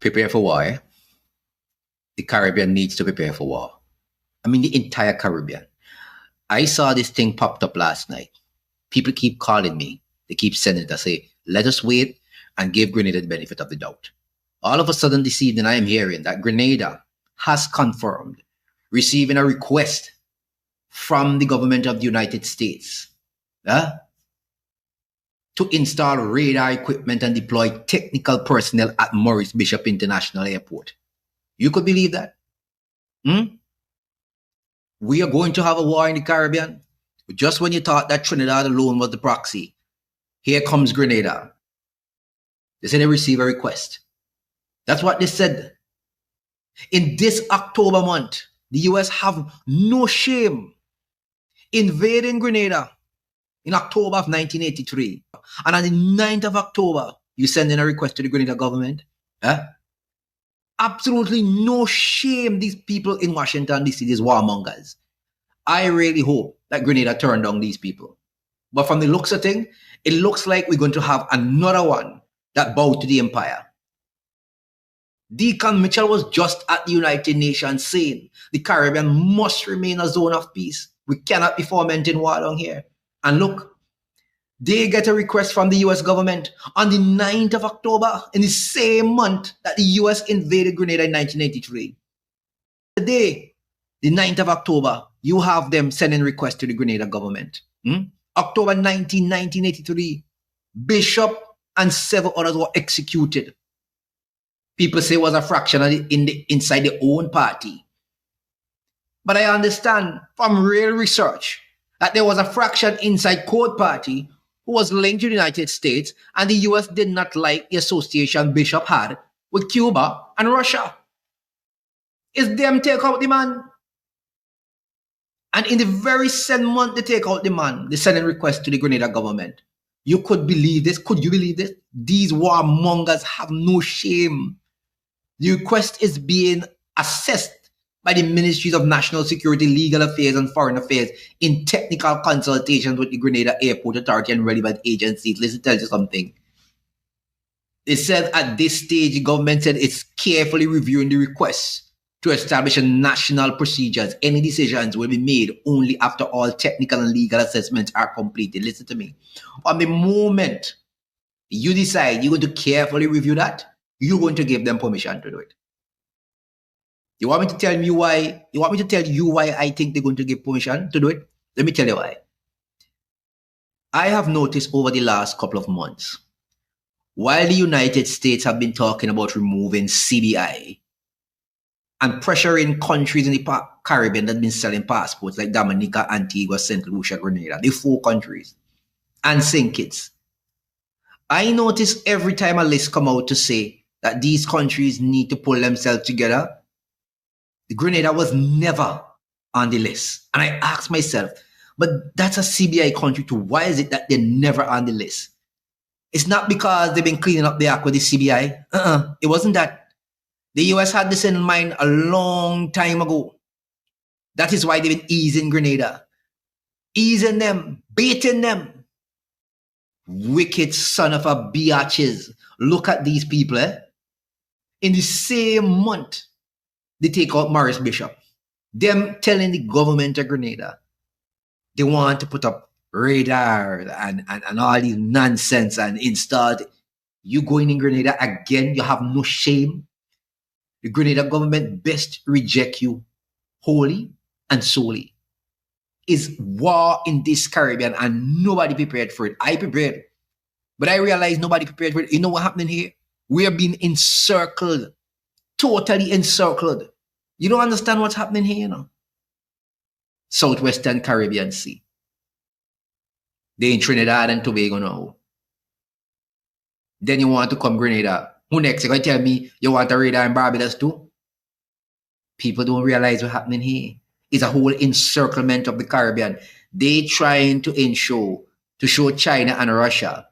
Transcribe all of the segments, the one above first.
Prepare for war. Eh? The Caribbean needs to prepare for war. I mean, the entire Caribbean. I saw this thing popped up last night. People keep calling me. They keep sending it. I say, let us wait and give Grenada the benefit of the doubt. All of a sudden this evening, I am hearing that Grenada has confirmed receiving a request from the government of the United States to install radar equipment and deploy technical personnel at Maurice Bishop International Airport. You could believe that? We are going to have a war in the Caribbean. Just when you thought that Trinidad alone was the proxy, here comes Grenada. They said they receive a request. That's what they said. In this October month, the US have no shame invading Grenada in October of 1983. And on the 9th of October, you send in a request to the Grenada government. Absolutely no shame, these people in Washington, DC, these warmongers. I really hope that Grenada turned down these people. But from the looks of things, it looks like we're going to have another one that bowed to the empire. Deacon Mitchell was just at the United Nations saying the Caribbean must remain a zone of peace. We cannot be fomenting war down here. And look, they get a request from the US government on the 9th of October, in the same month that the US invaded Grenada in 1983. Today, the 9th of October, you have them sending requests to the Grenada government. October 19, 1983, Bishop and several others were executed. People say it was a fraction of inside their own party. But I understand from real research that there was a fraction inside Code Party who was linked to the United States, and the US did not like the association Bishop had with Cuba and Russia. It's them take out the man. And in the very same month they take out the man, they send a request to the Grenada government. You could believe this? Could you believe this? These warmongers have no shame. The request is being assessed by the Ministries of National Security, Legal Affairs, and Foreign Affairs in technical consultations with the Grenada Airport Authority and relevant agencies. Listen, tell you something. It said at this stage, the government said it's carefully reviewing the requests to establish a national procedures. Any decisions will be made only after all technical and legal assessments are completed. Listen to me. On the moment you decide you're going to carefully review that, you're going to give them permission to do it. You want me to tell you why? You want me to tell you why I think they're going to give permission to do it? Let me tell you why. I have noticed over the last couple of months, while the United States have been talking about removing CBI and pressuring countries in the Caribbean that have been selling passports like Dominica, Antigua, St. Lucia, Grenada, the 4 countries, and St. Kitts. I notice every time a list come out to say that these countries need to pull themselves together, the Grenada was never on the list. And I asked myself, but that's a CBI country too. Why is it that they're never on the list? It's not because they've been cleaning up the act with the CBI. It wasn't that. The US had this in mind a long time ago. That is why they've been easing Grenada. Easing them, baiting them. Wicked son of a biatches. Look at these people, In the same month, they take out Maurice Bishop. Them telling the government of Grenada they want to put up radar and all these nonsense and install. You going in Grenada again, you have no shame. The Grenada government best reject you wholly and solely. Is war in this Caribbean and nobody prepared for it. I prepared. But I realized nobody prepared for it. You know what happening here? We are being encircled. Totally encircled. You don't understand what's happening here, you know? Southwestern Caribbean Sea. They in Trinidad and Tobago now. Then you want to come Grenada. Who next? You're going to tell me you want a radar in Barbados too? People don't realize what's happening here. It's a whole encirclement of the Caribbean. They trying to show China and Russia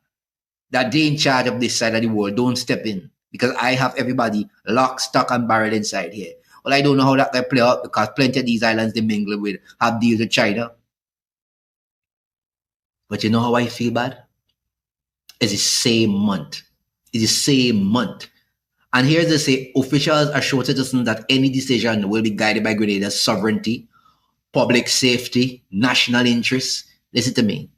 that they in charge of this side of the world. Don't step in. Because I have everybody locked, stock, and barrel inside here. Well, I don't know how that can play out because plenty of these islands they mingle with have deals with China. But you know how I feel bad? It's the same month. It's the same month. And here's the say, officials assure citizens that any decision will be guided by Grenada's sovereignty, public safety, national interests. Listen to me.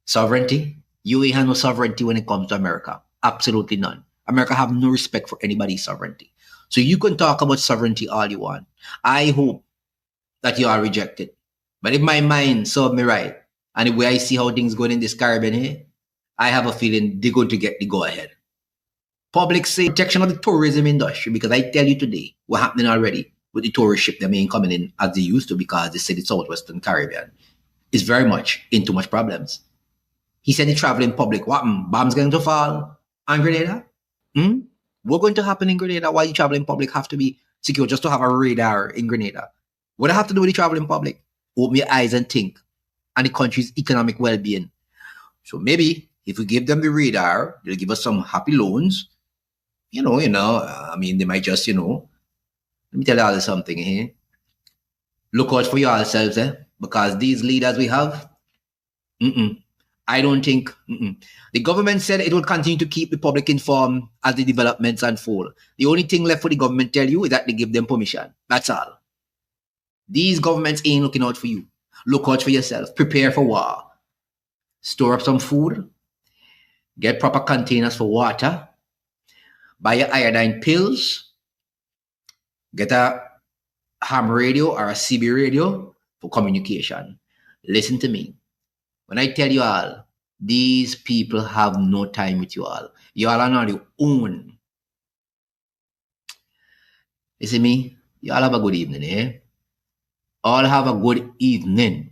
Sovereignty? You ain't have no sovereignty when it comes to America. Absolutely none. America have no respect for anybody's sovereignty. So you can talk about sovereignty all you want. I hope that you are rejected. But if my mind serves me right, and the way I see how things going in this Caribbean here, I have a feeling they're going to get the go-ahead. Public safety, protection of the tourism industry, because I tell you today, what's happening already with the tourist ship, them ain't coming in as they used to because they said the Southwestern Caribbean is very much in too much problems. He said the traveling public, what, bombs going to fall on Grenada? What's going to happen in Grenada? Why the traveling public have to be secure just to have a radar in Grenada? What do I have to do with the traveling public? Open your eyes and think on the country's economic well-being. So maybe if we give them the radar, they'll give us some happy loans. I mean, they might just, let me tell you all something here. Look out for yourselves, because these leaders we have, I don't think. The government said it will continue to keep the public informed as the developments unfold. The only thing left for the government to tell you is that they give them permission. That's all. These governments ain't looking out for you. Look out for yourself. Prepare for war. Store up some food. Get proper containers for water. Buy your iodine pills. Get a ham radio or a CB radio for communication. Listen to me. When I tell you all, these people have no time with you all. You all are on your own. You see me? You all have a good evening, eh? All have a good evening.